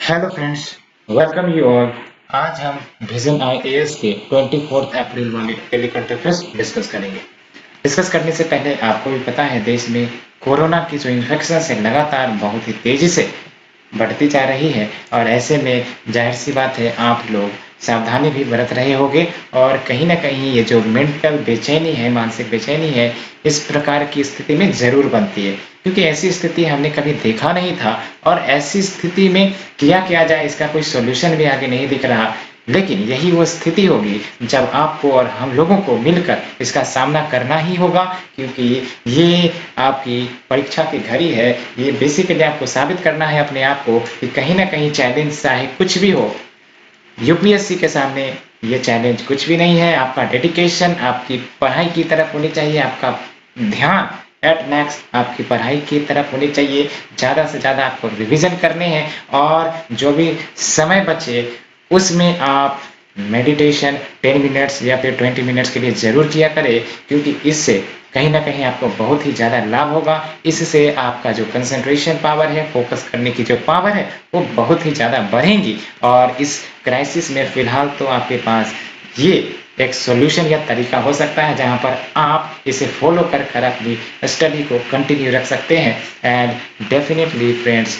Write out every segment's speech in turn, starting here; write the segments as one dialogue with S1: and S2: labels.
S1: Hello friends, welcome you all. आज हम vision IAS के 24 अप्रैल वाले डेली करंट अफेयर्स डिस्कस करेंगे। डिस्कस करने से पहले आपको भी पता है देश में कोरोना की जो इन्फेक्शन है लगातार बहुत ही तेजी से बढ़ती जा रही है और ऐसे में जाहिर सी बात है आप लोग सावधानी भी बरत रहे होंगे और कहीं ना कहीं ये जो मेंटल बेचैनी है, मानसिक बेचैनी है, इस प्रकार की स्थिति में जरूर बनती है क्योंकि ऐसी स्थिति हमने कभी देखा नहीं था और ऐसी स्थिति में किया जाए इसका कोई सॉल्यूशन भी आगे नहीं दिख रहा। लेकिन यही वो स्थिति होगी जब आपको और हम लोगों को मिलकर इसका सामना करना ही होगा क्योंकि ये आपकी परीक्षा की घड़ी है। ये बेसिकली आपको साबित करना है अपने आप को कि कहीं ना कहीं चैलेंज चाहे कुछ भी हो, यूपीएससी के सामने ये चैलेंज कुछ भी नहीं है। आपका डेडिकेशन आपकी पढ़ाई की तरफ होनी चाहिए, आपका ध्यान एट मैक्स आपकी पढ़ाई की तरफ होनी चाहिए। ज़्यादा से ज़्यादा आपको रिवीजन करने हैं और जो भी समय बचे उसमें आप मेडिटेशन 10 मिनट्स या फिर 20 मिनट्स के लिए ज़रूर किया करें क्योंकि इससे कहीं ना कहीं आपको बहुत ही ज़्यादा लाभ होगा। इससे आपका जो कंसंट्रेशन पावर है, फोकस करने की जो पावर है, वो बहुत ही ज़्यादा बढ़ेंगी और इस क्राइसिस में फिलहाल तो आपके पास ये एक सॉल्यूशन या तरीका हो सकता है जहां पर आप इसे फॉलो कर अपनी स्टडी को कंटिन्यू रख सकते हैं। एंड डेफिनेटली फ्रेंड्स,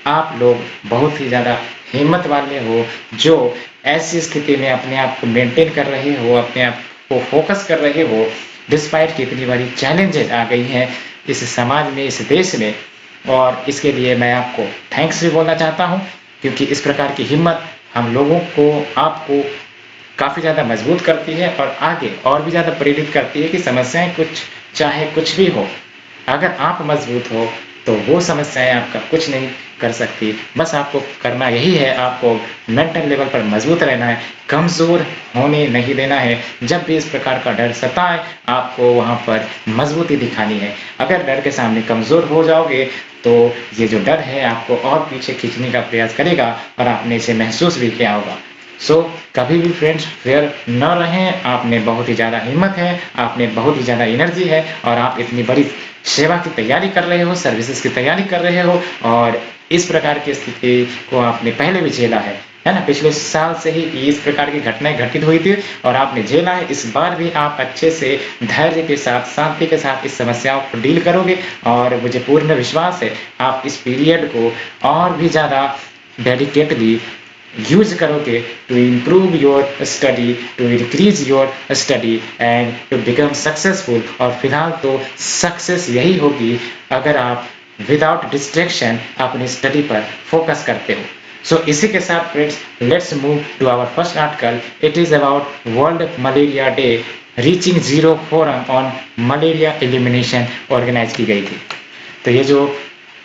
S1: आप लोग बहुत ही ज़्यादा हिम्मत वाले हो जो ऐसी स्थिति में अपने आप को मेंटेन कर रहे हो, अपने आप को फोकस कर रहे हो डिस्पाइट की इतनी बड़ी चैलेंजेस आ गई हैं इस समाज में, इस देश में। और इसके लिए मैं आपको थैंक्स भी बोलना चाहता हूं क्योंकि इस प्रकार की हिम्मत हम लोगों को, आपको काफ़ी ज़्यादा मजबूत करती है और आगे और भी ज़्यादा प्रेरित करती है कि समस्याएं कुछ चाहे कुछ भी हो, अगर आप मजबूत हो तो वो समस्याएं आपका कुछ नहीं कर सकती। बस आपको करना यही है, आपको मेंटल लेवल पर मजबूत रहना है, कमज़ोर होने नहीं देना है। जब भी इस प्रकार का डर सताए आपको वहाँ पर मजबूती दिखानी है। अगर डर के सामने कमज़ोर हो जाओगे तो ये जो डर है आपको और पीछे खींचने का प्रयास करेगा और आपने इसे महसूस भी किया होगा। कभी भी फ्रेंड्स फेयर न रहें। आप में बहुत ही ज़्यादा हिम्मत है, आप में बहुत ही ज़्यादा एनर्जी है और आप इतनी बड़ी सेवा की तैयारी कर रहे हो, सर्विसेज की तैयारी कर रहे हो और इस प्रकार की स्थिति को आपने पहले भी झेला है ना। पिछले साल से ही इस प्रकार की घटनाएं घटित हुई थी और आपने झेला है। इस बार भी आप अच्छे से धैर्य के साथ, शांति के साथ इस समस्याओं को डील करोगे और मुझे पूर्ण विश्वास है आप इस पीरियड को और भी ज़्यादा डेडिकेटली यूज करोगे to improve your study, to increase your study and to become successful. और फिलहाल तो सक्सेस यही होगी अगर आप विदाउट डिस्ट्रैक्शन अपनी स्टडी पर फोकस करते हो। इसी के साथ friends let's move to our first article. It is about world malaria day reaching zero forum on malaria elimination organise की गई थी। तो ये जो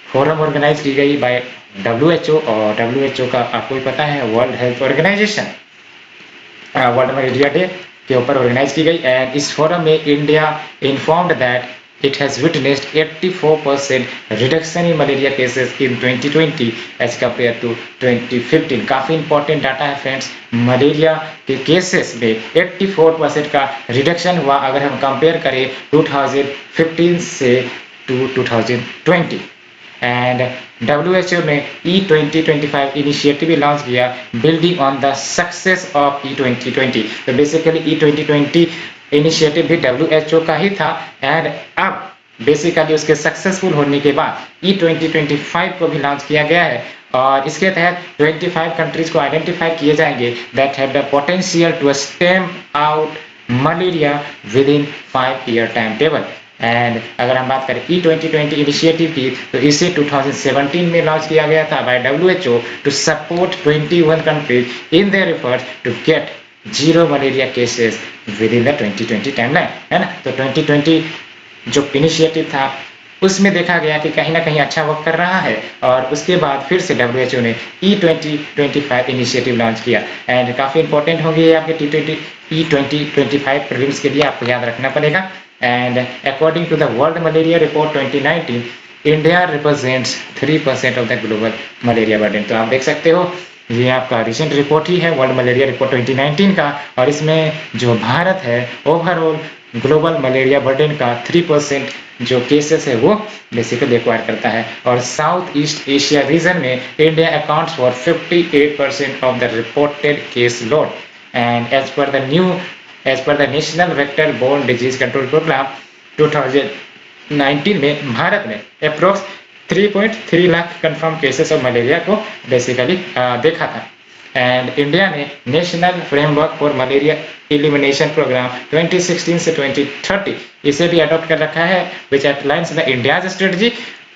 S1: फोरम ऑर्गेनाइज की गई बाय WHO और WHO का आपको भी पता है world health organisation world malaria day के ऊपर ऑर्गेनाइज की गई। एंड इस फोरम में India informed that it has witnessed 84% reduction in malaria cases in 2020 as compare to 2015। काफ़ी इंपॉर्टेंट डाटा है फ्रेंड्स। मलेरिया के केसेस में 84% का रिडक्शन हुआ अगर हम कंपेयर करें 2015 से टू 2020। एंड WHO ने E2025 इनिशिएटिव लॉन्च किया building on the success of E2020। तो बेसिकली E2020 इनिशिएटिव भी WHO का ही था एंड अब बेसिकली उसके सक्सेसफुल होने के बाद E2025 को भी लॉन्च किया गया है और इसके तहत 25 कंट्रीज को आइडेंटिफाई किए जाएंगे that have the potential to stem out malaria within 5 year timetable. And अगर हम बात करें E2020 इनिशिएटिव की तो इसे 2017 में लॉन्च किया गया था by WHO to support 21 countries in their efforts to get zero malaria cases within the 2020 timeline, है ना। तो 2020 जो इनिशिएटिव था उसमें देखा गया कि कहीं ना कहीं अच्छा वर्क कर रहा है और उसके बाद फिर से WHO ने E2025 इनिशिएटिव लॉन्च किया। एंड काफ़ी इंपॉर्टेंट होंगे आपके E2025 प्रीलिम्स के लिए, आपको याद रखना पड़ेगा। And according to the World Malaria Report 2019, India represents 3% of the global malaria burden। तो आप देख सकते हो ये आपका रिसेंट रिपोर्ट ही है वर्ल्ड मलेरिया रिपोर्ट 2019 का और इसमें जो भारत है ओवरऑल ग्लोबल मलेरिया बर्डन का 3% जो केसेस है वो बेसिकली एक्वायर करता है। और साउथ ईस्ट एशिया रीजन में India accounts for 58% of the reported case load. And as पर the national vector borne disease control programme 2019 में भारत में approx 3.3 lakh confirm cases of malaria को बेसिकली देखा था। एंड इंडिया ने national framework for malaria elimination programme 2016 से 2030 इसे भी अडॉप्ट कर रखा है, which outlines the India's strategy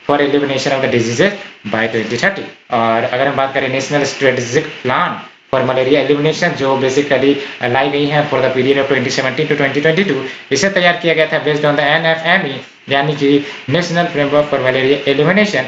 S1: for elimination of the diseases by 2030। और अगर हम बात करें national strategic plan for malaria elimination जो बेसिकली लाई गई है for the period of 2017 to 2022, इसे तैयार किया गया था बेस्ड ऑन द NFME यानी कि national framework for malaria elimination,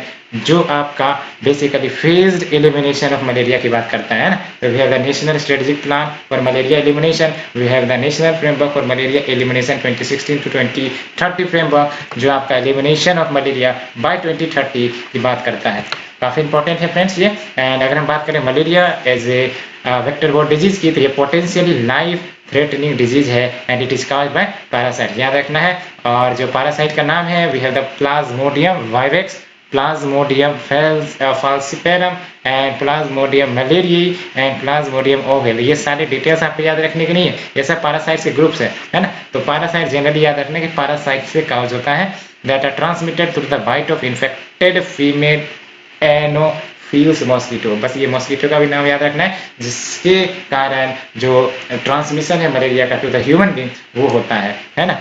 S1: जो आपका basically phased elimination of malaria की बात करता है ना। तो we have the national strategic plan for malaria elimination, we have the national framework for malaria elimination 2016 to 2030 framework जो आपका एलिमिनेशन ऑफ मलेरिया बाय 2030 की बात करता है। काफी इंपॉर्टेंट है फ्रेंड्स ये। एंड अगर हम बात करें malaria as a vector borne disease की, तो ये पोटेंशियली लाइफ थ्रेटनिंग डिजीज है and it is caused by parasite, याद रखना है। और जो पैरासाइट का नाम है we have the plasmodium vivax, plasmodium falciparum and plasmodium malariae and plasmodium ovale. ये सारे डिटेल्स आपको याद रखने की नहीं है, ये सब पैरासाइट्स के ग्रुप्स है ना। तो पैरासाइट जनरली याद रखना कि पैरासाइट से काउज होता है that are transmitted through the bite of infected female anopheles mosquito. बस ये मॉस्किटो का भी नाम याद रखना है, जिसके कारण जो ट्रांसमिशन है मलेरिया का टू द ह्यूमन बीइंग वो होता है ना।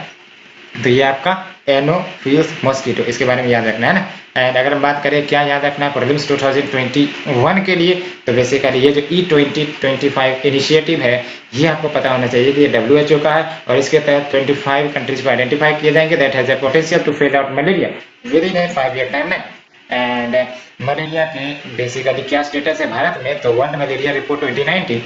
S1: तो ये आपका एनोफिल्स मॉस्किटो, इसके बारे में याद रखना है ना। एंड अगर हम बात करें क्या याद रखना है प्रीलिम्स 2021 के लिए, तो बेसिकली ये जो E2025 इनिशिएटिव है ये आपको पता होना चाहिए कि ये WHO का है और इसके तहत 25 कंट्रीज को आइडेंटिफाई किए जाएंगे that has a potential to fade out malaria within a 5 year timeline. And malaria के बेसिकली क्या स्टेटस है भारत में, तो वर्ल्ड मलेरिया रिपोर्ट 2019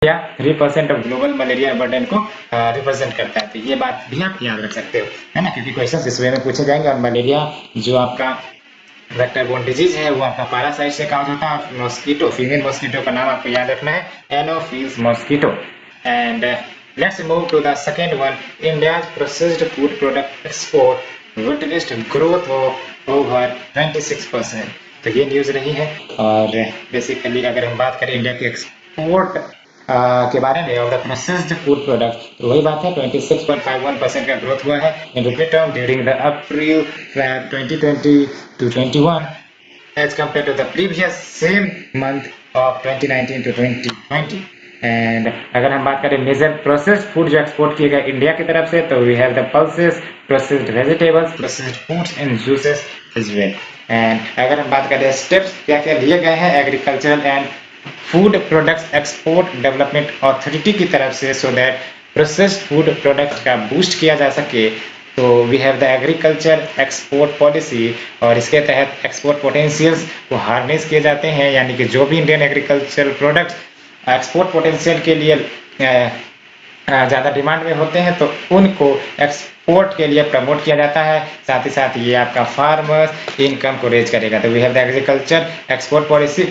S1: या 3% ऑफ ग्लोबल मलेरिया बर्डन को रिप्रेजेंट करता है। तो ये बात भी आप याद रख सकते हो, है ना, क्योंकि क्वेश्चन इस वे में पूछे जाएंगे। और मलेरिया जो आपका वेक्टर बोर्न डिजीज है वो आपका पैरासाइट से काउज होता है। मॉस्किटो, फीमेल मॉस्किटो का नाम आपको याद रखना है anopheles mosquito. And let's move to the second one, India's processed food product export witnessed growth of over 26%। तो ये न्यूज रही है। और बेसिकली अगर हम बात करें इंडिया के एक्सपोर्ट के बारे में of the processed food product, तो वही बात है 26.51% का ग्रोथ हुआ है in rupee term during the April 2020 to 21 as compare to the previous same month of 2019 to 2020। And अगर हम बात करें मेजर प्रोसेस्ड फूड जो एक्सपोर्ट किए गए इंडिया की तरफ से, तो we have the pulses, processed vegetables, processed foods and juices as well. And अगर हम बात करें स्टेप्स क्या क्या लिए गए हैं agricultural and food products export development authority की तरफ से, so that processed food products का बूस्ट किया जा सके, तो we have the agriculture export policy. और इसके तहत एक्सपोर्ट पोटेंशियल्स को हार्नेस किए जाते हैं, यानी कि जो भी Indian agricultural products export potential के लिए ज़्यादा डिमांड में होते हैं तो उनको एक्सपोर्ट के लिए प्रमोट किया जाता है। साथ ही साथ ये आपका फार्मर्स इनकम को रेज करेगा। तो we have the agriculture export policy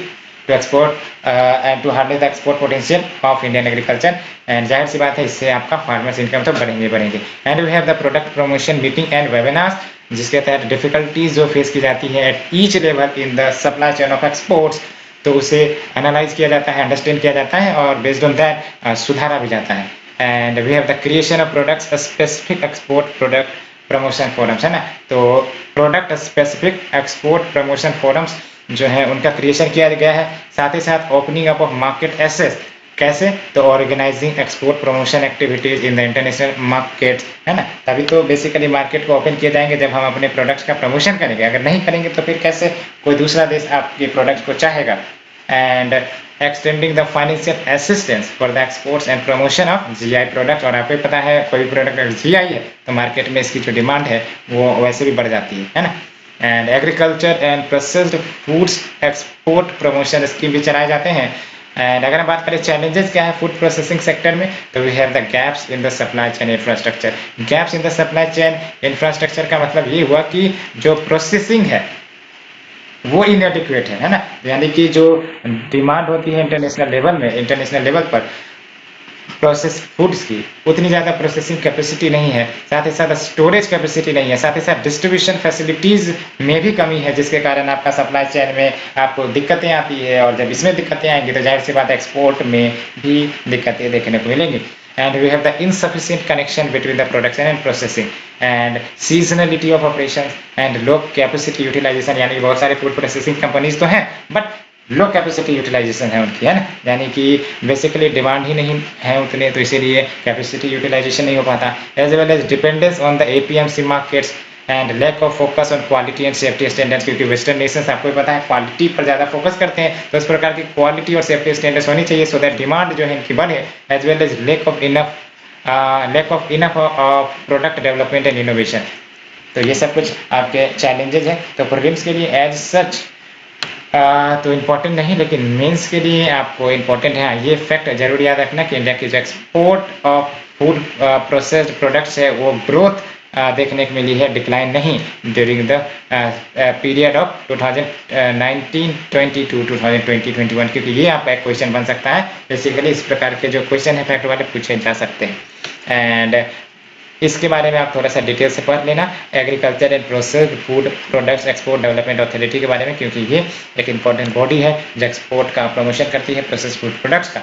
S1: to export and to harness the export potential of Indian agriculture. And जाहिर सी बात है इससे आपका फार्मर्स इनकम तो बढ़ेंगे। And we have the product promotion meeting and webinars, जिसके तहत डिफिकल्टीज जो फेस की जाती है at each level in the supply chain of exports, तो उसे एनालाइज किया जाता है, अंडरस्टैंड किया जाता है और बेस्ड ऑन दैट सुधारा भी जाता है। And we have the creation of products specific export product promotion forums, है ना। तो product specific export promotion forums जो है उनका क्रिएशन किया गया है। साथ ही साथ opening up of market access, कैसे, तो organising export promotion activities in the international market, है ना। तभी तो बेसिकली मार्केट को ओपन किए जाएंगे जब हम अपने प्रोडक्ट्स का प्रमोशन करेंगे। अगर नहीं करेंगे तो फिर कैसे कोई दूसरा देश आपके प्रोडक्ट्स को चाहेगा। And extending the financial assistance for the exports and promotion of GI product. और आपको पता है कोई प्रोडक्ट अगर GI है तो मार्केट में इसकी जो डिमांड है वो वैसे भी बढ़ जाती है ना। And agriculture and processed foods export promotion scheme भी चलाए जाते हैं। एंड अगर हम बात करें चैलेंजेस क्या है फूड प्रोसेसिंग सेक्टर में, तो we have the gaps in the supply chain infrastructure. Gaps in the supply chain infrastructure का मतलब ये हुआ कि जो प्रोसेसिंग है वो इनएडिक्वेट है ना, यानी कि जो डिमांड होती है इंटरनेशनल लेवल पर प्रोसेस फूड्स की उतनी ज़्यादा प्रोसेसिंग कैपेसिटी नहीं है, साथ ही साथ स्टोरेज कैपेसिटी नहीं है, साथ ही साथ डिस्ट्रीब्यूशन फैसिलिटीज़ में भी कमी है, जिसके कारण आपका सप्लाई चेन में आपको दिक्कतें आती है, और जब इसमें दिक्कतें आएंगी तो जाहिर सी बात है एक्सपोर्ट में भी दिक्कतें देखने को मिलेंगी. And we have the insufficient connection between the production and processing and seasonality of operations and low capacity utilization. यानी बहुत सारे फूड प्रोसेसिंग कंपनीज तो हैं बट लो कैपेसिटी यूटिलाइजेशन है उनकी, है ना, यानी कि बेसिकली डिमांड ही नहीं है उतने, तो इसीलिए कैपेसिटी यूटिलाइजेशन नहीं हो पाता. As well as dependence on the APMC markets and lack of focus on quality and safety standards, क्योंकि वेस्टर्न नेशंस आपको पता है क्वालिटी पर ज़्यादा फोकस करते हैं, तो इस प्रकार की क्वालिटी और सेफ्टी स्टैंडर्ड्स होनी चाहिए सो दैट डिमांड जो है इनकी बढ़े. As well as lack of enough product development and innovation. तो ये सब कुछ आपके चैलेंजेस हैं. तो प्रीलिम्स के लिए एज सच तो इम्पोर्टेंट नहीं, लेकिन मेंस के लिए आपको इम्पोर्टेंट है. ये फैक्ट जरूर याद रखना कि इंडिया की जो export of food processed products है वो ग्रोथ देखने को मिली है, डिक्लाइन नहीं during the period of 2019-20 to 2020-21, क्योंकि ये आपका एक क्वेश्चन बन सकता है. बेसिकली इस प्रकार के जो क्वेश्चन है फैक्ट वाले पूछे जा सकते हैं. एंड इसके बारे में आप थोड़ा सा डिटेल से पढ़ लेना agriculture and processed food products export development authority के बारे में, क्योंकि ये एक इंपॉर्टेंट बॉडी है जो एक्सपोर्ट का प्रमोशन करती है प्रोसेस्ड फूड प्रोडक्ट्स का.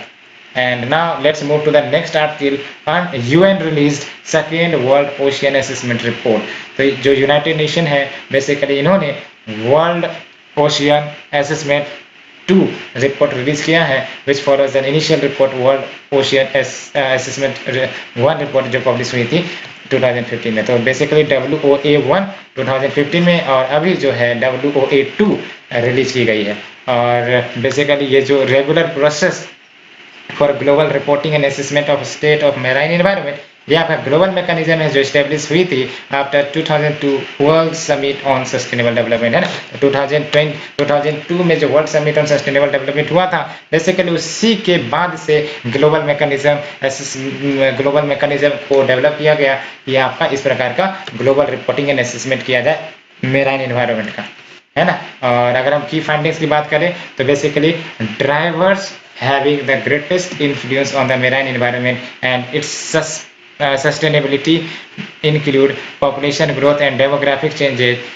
S1: And now let's move to the next article on UN released second World Ocean Assessment Report. तो जो यूनाइटेड नेशन है बेसिकली इन्होंने world ocean assessment 2 report release किया है, which follows an initial report world ocean assessment 1 report जो publish हुई थी 2015 में. तो बेसिकली WOA1 2015 में और अभी जो है WOA2 रिलीज की गई है. और बेसिकली ये जो regular process for global reporting and assessment of state of marine environment, ये आपका ग्लोबल मैकेनिज्म है जो स्टेब्लिश हुई थी after 2002 world summit on sustainable development, है ना. 2002 में जो world summit on sustainable development हुआ था, बेसिकली उसी के बाद से ग्लोबल मैकेनिज्म को डेवलप किया गया कि आपका इस प्रकार का ग्लोबल रिपोर्टिंग एंड असेसमेंट किया जाए मेराइन एनवायरनमेंट का, है ना. और अगर हम की फाइंडिंग्स की बात करें तो basically drivers having the greatest influence on the marine environment and its sustainability include population growth and demographic changes,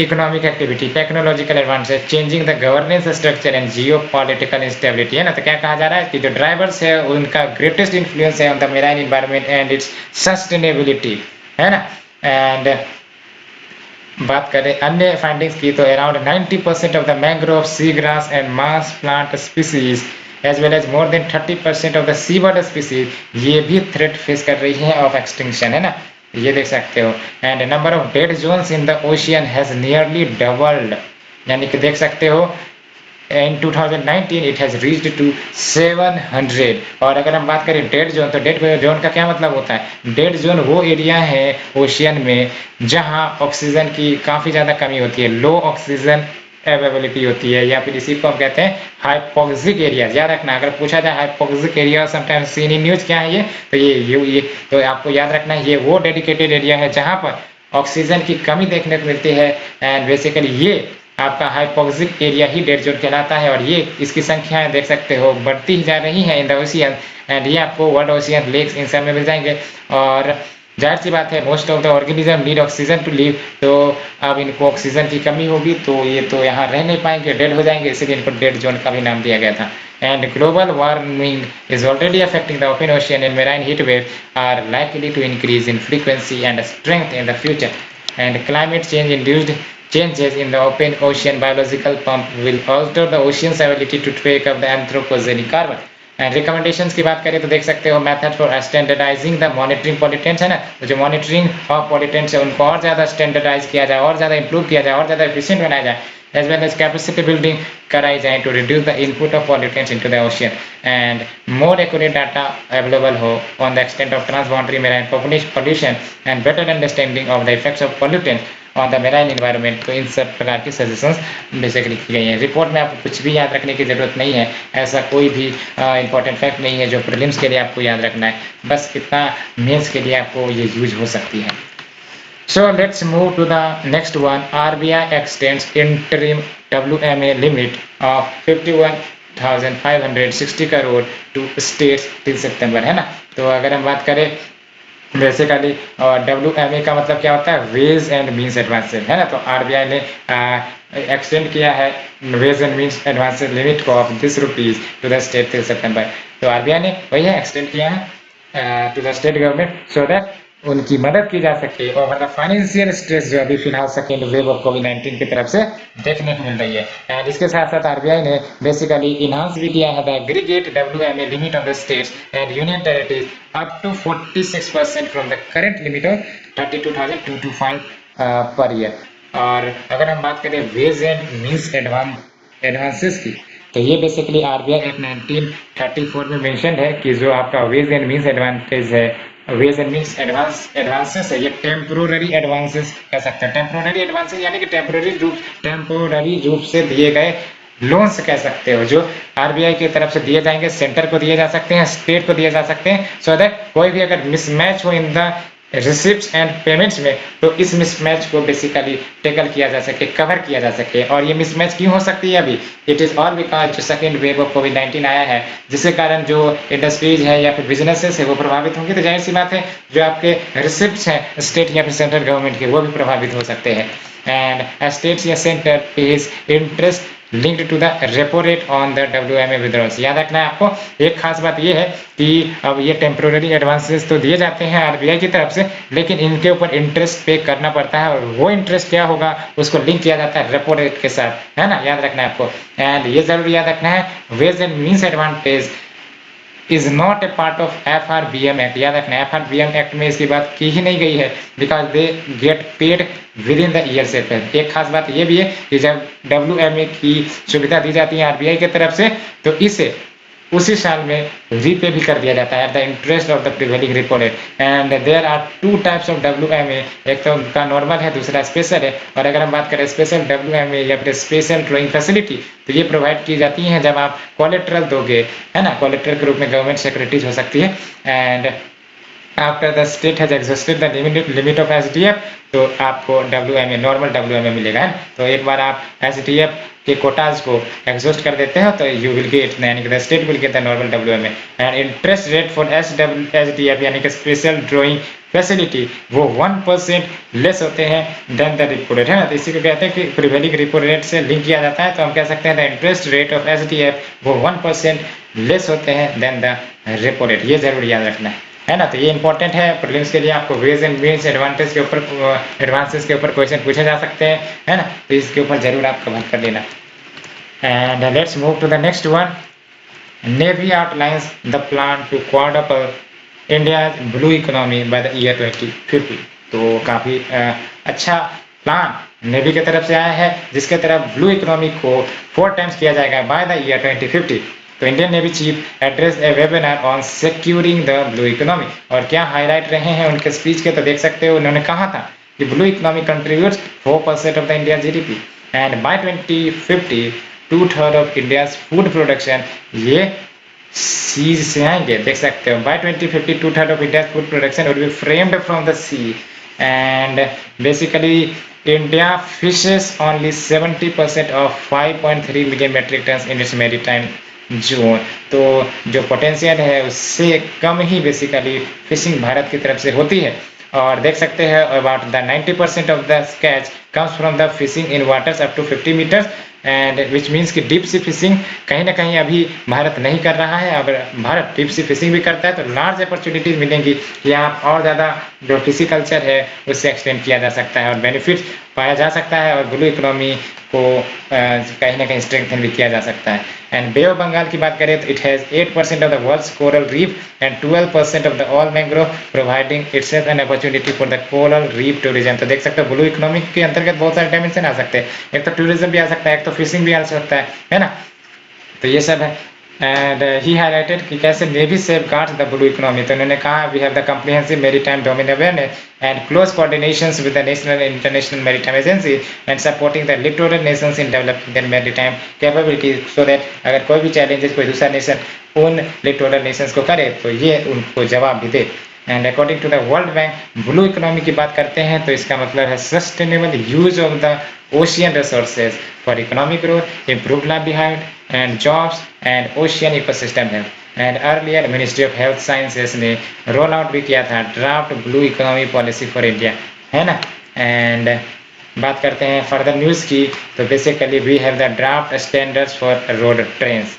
S1: economic activity, technological advances, changing the governance structure and geopolitical instability, है ना. तो क्या कहा जा रहा है कि जो ड्राइवर्स है उनका ग्रेटेस्ट इन्फ्लुएंस है on the marine environment and its sustainability, है ना. एंड बात करें अन्य फाइंडिंग्स की तो around 90% of the mangrove seagrass and marsh plant species as well as more than 30% of the seabird species ये भी थ्रेट फेस कर रही है ऑफ एक्सटिंक्शन, है ना. ये देख सकते हो. And number of dead zones in the ocean has nearly doubled, यानी कि देख सकते हो in 2019 it has reached to 700. और अगर हम बात करें डेड जोन, तो डेड जोन का क्या मतलब होता है? डेड जोन वो एरिया है ओशियन में जहां ऑक्सीजन की काफ़ी ज़्यादा कमी होती है, लो ऑक्सीजन अवेलेबिलिटी होती है, या फिर इसी को हम कहते हैं हाइपोक्सिक एरिया. याद रखना, अगर पूछा जाए hypoxic area sometimes seen in news क्या है ये, तो ये तो आपको याद रखना है ये वो डेडिकेटेड एरिया है जहाँ पर ऑक्सीजन की कमी देखने को मिलती है. एंड बेसिकली ये आपका हाइपोक्सिक एरिया ही डेड जोन कहलाता है. और ये इसकी संख्याएं देख सकते हो बढ़ती ही जा रही हैं इन द ओशियन. एंड ये आपको वर्ल्ड ओशियन लेक्स इन सब में मिल जाएंगे. और जाहिर सी बात है most of the organism need oxygen to live, तो अब इनको ऑक्सीजन की कमी होगी तो ये तो यहाँ रह नहीं पाएंगे, डेड हो जाएंगे, इसलिए इनको डेड जोन का भी नाम दिया गया था. And global warming is already affecting the open ocean and marine heat wave are likely to increase in frequency and strength in the future. And climate change induced changes in the open ocean biological pump will alter the ocean's ability to take up the anthropogenic carbon. And recommendations की बात करें तो देख सकते हो method for standardising the monitoring pollutants, है ना. तो जो मॉनिटरिंग ऑफ पॉलिटेंट्स है उनको और ज़्यादा स्टैंडर्डाइज किया जाए, और ज़्यादा इंप्रूव किया जाए, और ज़्यादा एफिशिएंट बनाया जाए, as well as capacity building कराई जाए to reduce the input of pollutants into the ocean. And more accurate data available हो on the extent of transboundary marine pollution and better understanding of the effects of pollutants on the marine environment. तो इन सब प्रकार की suggestions basically की गई हैं. Report में आपको कुछ भी याद रखने की ज़रूरत नहीं है, ऐसा कोई भी इंपॉर्टेंट फैक्ट नहीं है जो प्रीलिम्स के लिए आपको याद रखना है, बस इतना मेंस के लिए आपको ये यूज हो सकती है. So let's move to the next one. RBI extends interim WMA limit of 51 22,560 crore to states till सितंबर, है ना। तो अगर हम बात करें बेसिकली, और WMA का मतलब क्या होता है, वेज एंड मीन्स एडवांसेस, है ना। तो RBI ने एक्सटेंड किया है ways and means advances limit को of this rupees to the state till सितंबर। तो RBI ने वही है एक्सटेंड किया है to the state government so that उनकी मदद की जा सके, और मतलब फाइनेंशियल स्ट्रेस जो अभी फिलहाल सेकेंड वेव ऑफ कोविड-19 की तरफ से देखने को मिल रही है। एंड इसके साथ साथ RBI ने बेसिकली इनहांस भी किया है the aggregate WMA limit of the states and union territories up to 46% from the current limit of 32,225 per year. और अगर हम बात करें वेज एंड मीन्स एडवांसेस की, तो ये बेसिकली RBI एक्ट 1934 में मेंशन है कि जो आपका वेज एंड मीन्स एडवांटेज है, वेज एंड मीन्स एडवांसेस है, ये टेम्पोररी एडवांसेस कह सकते हैं। टेम्पोररी एडवांसेस यानी कि टेम्पोररी रूप से दिए गए लोन्स कह सकते हो, जो RBI की तरफ से दिए जाएंगे, सेंटर को दिए जा सकते हैं, स्टेट को दिए जा सकते हैं, सो दैट कोई भी अगर मिसमैच हो in the receipts and payments में, तो इस मिसमैच को बेसिकली टेकल किया जा सके, कवर किया जा सके। और ये मिसमैच क्यों हो सकती है अभी, इट इज ऑल बिकॉज जो सेकेंड वेव ऑफ कोविड-19 आया है, जिसके कारण जो इंडस्ट्रीज है या फिर बिजनेसेस है वो प्रभावित होंगे। तो जाहिर सी बात है जो आपके रिसिप्ट्स हैं स्टेट या फिर सेंट्रल गवर्नमेंट के, वो भी प्रभावित हो सकते हैं। एंड स्टेट्स या centre pays interest linked to the repo rate on the WMA withdrawals. याद रखना है आपको, एक खास बात ये है कि अब ये टेम्पोररी एडवांसेस तो दिए जाते हैं RBI की तरफ से, लेकिन इनके ऊपर इंटरेस्ट पे करना पड़ता है, और वो इंटरेस्ट क्या होगा उसको लिंक किया जाता है रेपो रेट के साथ, है ना। याद रखना है आपको। एंड ये जरूर याद रखना है, ways and means advantage is not a part of FRBM act. याद रखना है FRBM एक्ट में इसकी बात की ही नहीं गई है, because they get paid with in the year से। एक खास बात ये भी है कि जब WMA की सुविधा दी जाती है RBI की तरफ से, तो इसे उसी साल में रीपे भी कर दिया जाता है the interest of the prevailing repo rate. And there are two types of WMA, एक तो उनका नॉर्मल है, दूसरा स्पेशल है। और अगर हम बात करें स्पेशल WMA या फिर स्पेशल ड्रॉइंग फैसिलिटी, तो ये प्रोवाइड की जाती है जब आप कोलेट्रल दोगे, है ना। कोलेट्रल के रूप में गवर्नमेंट सिक्योरिटीज हो सकती है। And after the state has exhausted the limit of SDF, तो आपको WMA नॉर्मल WMA मिलेगा, है। तो एक बार आप SDF के कोटाज को एग्जॉस्ट कर देते हो तो यू विल गेट, यानी कि the state will get the normal WMA। And interest rate for SDF यानी कि स्पेशल ड्रॉइंग फैसिलिटी, वो 1% लेस होते हैं देन द रेपो रेट, है ना। तो इसी को कहते हैं कि प्रिवेलिंग रेपो रेट से लिंक किया जाता है, तो हम कह सकते हैं the interest rate of SDF वो 1% लेस होते हैं देन द रेपो रेट। ये जरूर याद रखना है ना। तो ये इंपॉर्टेंट है प्रीलिम्स के लिए, आपको वेज एंड मीन्स एडवांटेज के ऊपर, एडवांसेस के ऊपर क्वेश्चन पूछे जा सकते हैं, है ना। तो इसके ऊपर जरूर आप कवर कर लेना। And let's move to the next one. Navy outlines the plan to quadruple India's blue economy by the year 2050। तो काफ़ी अच्छा प्लान नेवी की तरफ से आया है, जिसके तरफ ब्लू इकोनॉमी को 4 टाइम्स किया जाएगा बाय द ईयर 2050। तो Indian navy chief address A webinar on securing the blue economy. और क्या हाईलाइट रहे हैं उनके स्पीच के, तो देख सकते हो उन्होंने कहा था कि blue economy contributes 4% of the India GDP and by 2050 2/3 of India's food production ये सी से आएंगे। देख सकते हो by 2050 2/3 of India's food production will be framed from the sea. And basically India fishes only 70% of 5.3 million metric tonne in its maritime zone. तो जो potential है उससे कम ही बेसिकली फिशिंग भारत की तरफ से होती है। और देख सकते हैं about the 90% of the catch comes from the fishing in waters up to 50 metres, and which means कि डीप सी फिशिंग कहीं ना कहीं अभी भारत नहीं कर रहा है। अगर भारत डीप सी फिशिंग भी करता है तो लार्ज अपॉर्चुनिटीज मिलेंगी कि आप और ज़्यादा जो फिशिकल्चर है उससे एक्सटेंड किया जा सकता है और बेनिफिट पाया जा सकता है, और ब्लू इकोनॉमी को कहीं ना कहीं स्ट्रेंथन भी किया जा सकता है। एंड बे ऑफ बंगाल की बात करें तो it has 8% of the world's coral reef and 12% of the all mangrove, providing itself an opportunity for the coral reef tourism. तो देख सकते हो ब्लू इकोनॉमी के अंतर्गत बहुत सारे डायमेंशन आ सकते हैं, एक तो टूरिज्म भी आ सकता है, एक तो फिशिंग भी आ सकता है ना। तो ये सब है। एंड ही हाईलाइटेड कि कैसे navy safeguards the blue economy. तो उन्होंने कहा we have the comprehensive maritime domain awareness and close coordinations with the national and international maritime agency and supporting the littoral nations in developing their maritime capability, so that अगर कोई भी challenges कोई दूसरा nation उन littoral Nations को करे तो ये उनको जवाब भी दे। And according to the World Bank blue economy की बात करते हैं तो इसका मतलब है sustainable use of the ocean resources for economic growth, improve livelihood and jobs and ocean ecosystem है। And earlier ministry of health sciences ने रोल आउट भी किया था draft blue economy policy for India, है ना। एंड बात करते हैं फर्दर न्यूज़ की, तो basically we have the draft standards for road trains.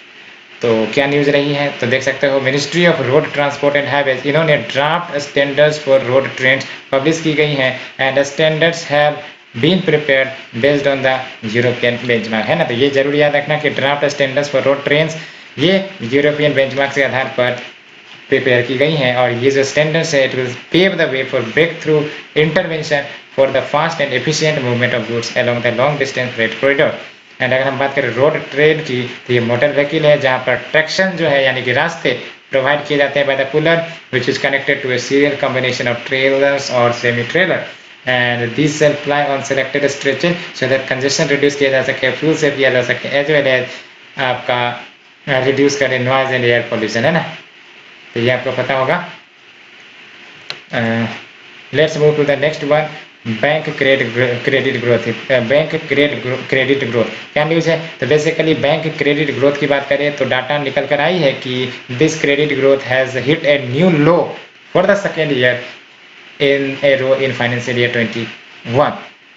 S1: तो क्या न्यूज़ रही है तो देख सकते हो, ministry of road transport and highways इन्होंने draft standards for road trains publish की गई हैं and standards have been prepared based on the European benchmark, है ना। तो ये जरूर याद रखना कि draft standards for road trains ये यूरोपियन बेंचमार्क के आधार पर प्रिपेयर की गई हैं और ये जो स्टैंडर्ड्स है it will pave the way for breakthrough intervention for the fast and efficient movement of goods along the long distance freight corridor. And अगर हम बात करें रोड ट्रेन की तो ये मोटर व्हीकल है जहाँ पर ट्रैक्शन जो है यानी कि रास्ते प्रोवाइड किए जाते हैं by the puller which is connected to a serial combination of trailers और semi trailer and this shall apply on selected stretches so that congestion reduce किया जा सके, फ्यूल सेव किया जा सके, एज वेल एज आपका रिड्यूस करें noise and air pollution, है ना। तो ये आपको पता होगा। Let's move to the next one, bank credit growth. Bank credit growth क्या न्यूज़ है तो बेसिकली बैंक क्रेडिट ग्रोथ की बात करें तो डाटा निकल कर आई है कि this credit growth has hit a new low for the second year in a row in financial year 21।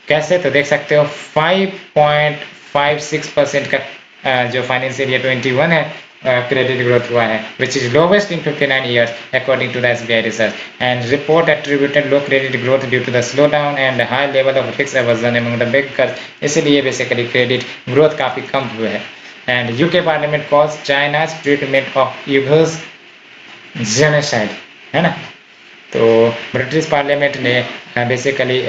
S1: कैसे तो देख सकते हो 5.56% का जो फाइनेंशियल ईयर 21 है क्रेडिट ग्रोथ हुआ है which is lowest in 59 years according to the SBI research and report attributed low credit growth due to the slowdown and high level of risk aversion among the bankers, इसलिए basically credit growth काफ़ी कम हुए है। And UK parliament calls China's treatment of Uighurs genocide, है ना। तो British parliament ने basically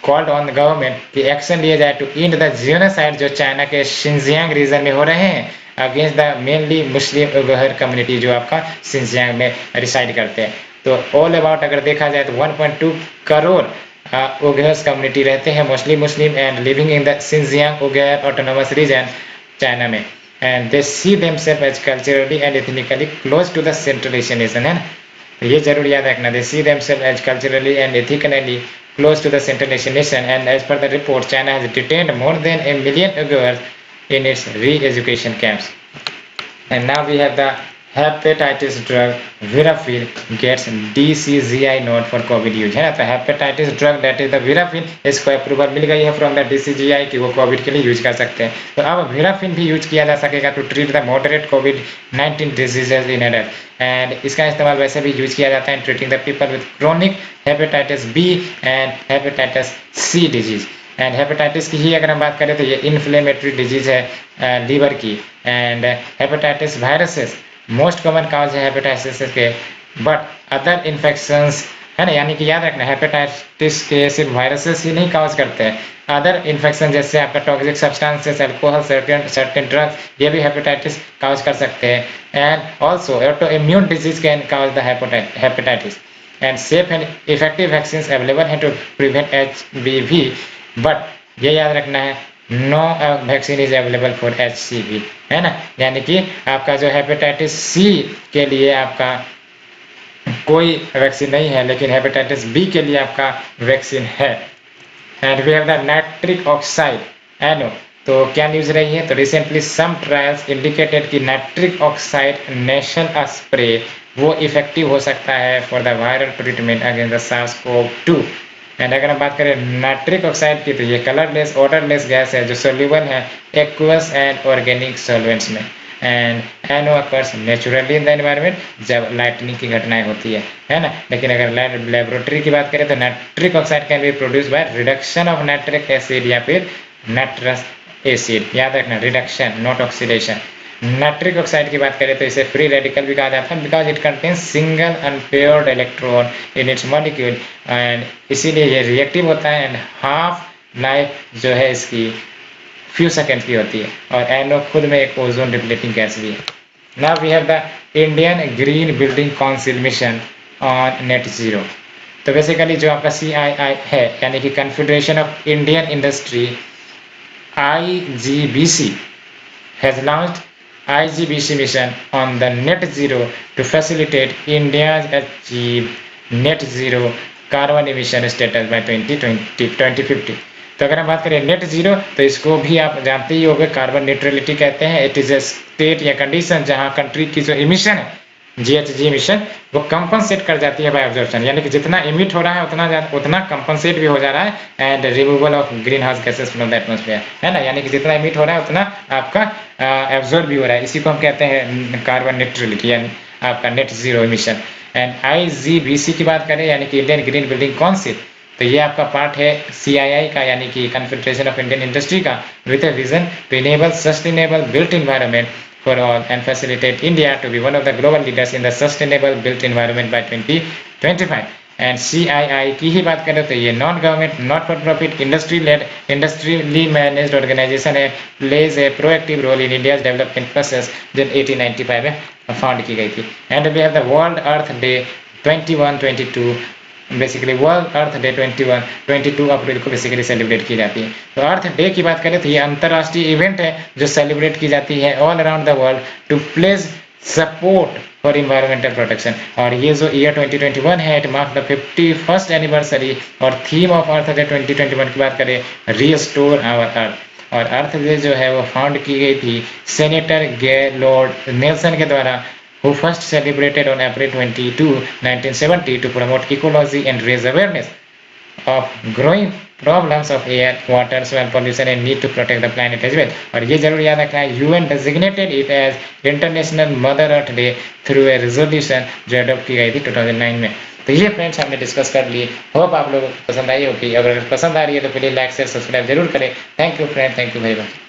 S1: called on the government कि एक्शन लिया जाए टू एंड द जेनोसाइड जो चाइना के शिनजियांग रीजन में हो रहे हैं against the mainly Muslim Uighur community जो आपका शिनजियांग में रिसाइड करते हैं। तो ऑल अबाउट अगर देखा जाए तो 1.2 करोड़ उइगर्स कम्युनिटी रहते हैं mostly Muslim and living in the Xinjiang Uighur autonomous region China में and they see themselves as culturally and ethnically close to the Central Asian region, है ना। तो ये जरूर याद रखना, they see themselves as culturally and ethically close to the Central Asian nation and as per the report China has detained more than 1 million Uyghurs in its re-education camps. And now we have the hepatitis drug Virafil gets DCGI note for COVID use, है ना। तो hepatitis drug that is the Virafil इसको approval मिल गई है from the DCGI कि वो Covid के लिए यूज कर सकते हैं। तो अब Virafil भी यूज किया जा सकेगा to treat the moderate COVID-19 diseases in adult and इसका इस्तेमाल वैसे भी यूज किया जाता है treating the people with chronic hepatitis B and hepatitis C disease. And hepatitis की ही अगर हम बात करें तो ये इन्फ्लेमेटरी डिजीज है लीवर की and hepatitis viruses most common cause है हेपेटाइटिस के बट अदर इन्फेक्शंस, है ना। यानी कि याद रखना हेपेटाइटिस के सिर्फ वायरसेस ही नहीं काज करते हैं, अदर इन्फेक्शन जैसे आपका toxic substances alcohol certain drugs ये भी हेपेटाइटिस काज कर सकते हैं and also autoimmune disease can cause the hepatitis and safe and effective vaccine available है टू प्रिवेंट HBV बट ये याद रखना है no vaccine is available for HCV, है ना। यानी कि आपका जो हेपेटाइटिस सी के लिए आपका कोई वैक्सीन नहीं है लेकिन हेपेटाइटिस बी के लिए आपका वैक्सीन है। And we have the nitric oxide NO। तो क्या न्यूज़ रही है तो रिसेंटली सम ट्रायल्स इंडिकेटेड कि नाइट्रिक ऑक्साइड नेशनल स्प्रे वो इफेक्टिव हो सकता है for the viral treatment against the SARS-CoV-2। एंड अगर हम बात करें नाइट्रिक ऑक्साइड की तो ये कलरलेस ऑडरलेस गैस है जो सोल्यूबल है एक्वस एंड ऑर्गेनिक सॉल्वेंट्स में and NO occurs naturally in the environment जब लाइटनिंग की घटनाएं होती है ना। लेकिन अगर लेबोरेटरी की बात करें तो nitric oxide can be produce by reduction of nitric acid या फिर नाइट्रस एसिड, याद रखना reduction not oxidation. Nitric oxide की बात करें तो इसे फ्री रेडिकल भी कहा जाता है because it contains single unpaired electron in its molecule and इसीलिए ये रिएक्टिव होता है एंड हाफ लाइफ जो है इसकी फ्यू सेकेंड की होती है और NO खुद में एक ओजोन डिप्लीटिंग गैस भी है। Now we have the Indian green building council mission on net zero. तो बेसिकली जो आपका CII है यानी कि confederation of Indian industry IGBC has launched IGBC mission on the net zero to facilitate India's achieve net zero carbon emission status by 2050। तो अगर हम बात करें नेट जीरो, तो इसको भी आप जानते ही होंगे, कार्बन न्यूट्रलिटी कहते हैं। इट इज ए स्टेट या कंडीशन जहां कंट्री की जो इमिशन है, GHG इमिशन, वो कंपनसेट कर जाती है बाय ऑब्जॉर्प्शन, यानी कि जितना इमिट हो रहा है उतना कंपनसेट भी हो जा रहा है and removal of green house gases from the atmosphere, है ना। यानी कि जितना इमिट हो रहा है उतना आपका एब्जॉर्ब भी हो रहा है। इसी को हम कहते हैं कार्बन न्यूट्रलिटी, यानी आपका net zero emission. And IGBC की बात करें, यानी कि इंडियन ग्रीन बिल्डिंग कॉन्सेप्ट, तो ये आपका पार्ट है CII का, यानी कि कन्फेडरेशन ऑफ इंडियन इंडस्ट्री का, with a vision to enable sustainable built environment for all and facilitate India to be one of the global leaders in the sustainable built environment by 2025। एंड CII की ही बात करें तो ये non government not for profit industrially managed organisation है, plays a proactive role in India's development process, जो 1895 में फाउंड की गई थी। And we have the World Earth Day 21-22, basically World Earth Day 22 अप्रैल को बेसिकली सेलिब्रेट की जाती है। तो अर्थ डे की बात करें तो ये अंतर्राष्ट्रीय इवेंट है जो सेलिब्रेट की जाती है all around the world to pledge support for environmental protection. और ये जो ईयर 2021 है, it mark the 51st anniversary. और थीम ऑफ अर्थ डे 2021 की बात करें, रीस्टोर आवर अर्थ। और अर्थ डे जो है वो फाउंड की गई थी सेनेटर गेलॉर्ड नेल्सन के द्वारा, who first celebrated on April 22, 1970 to promote ecology and raise awareness of growing problems of air, water, soil pollution and need to protect the planet as well। और ये जरूर याद रखना है, UN designated it as International Mother Earth Day through a resolution जो adopt की गई थी 2009 में। तो ये फ्रेंड्स हमने डिस्कस कर लिए, होप आप लोगों को पसंद आई होगी। अगर पसंद आ रही है तो प्लीज लाइक शेयर सब्सक्राइब जरूर करें। Thank you friend, thank you very much.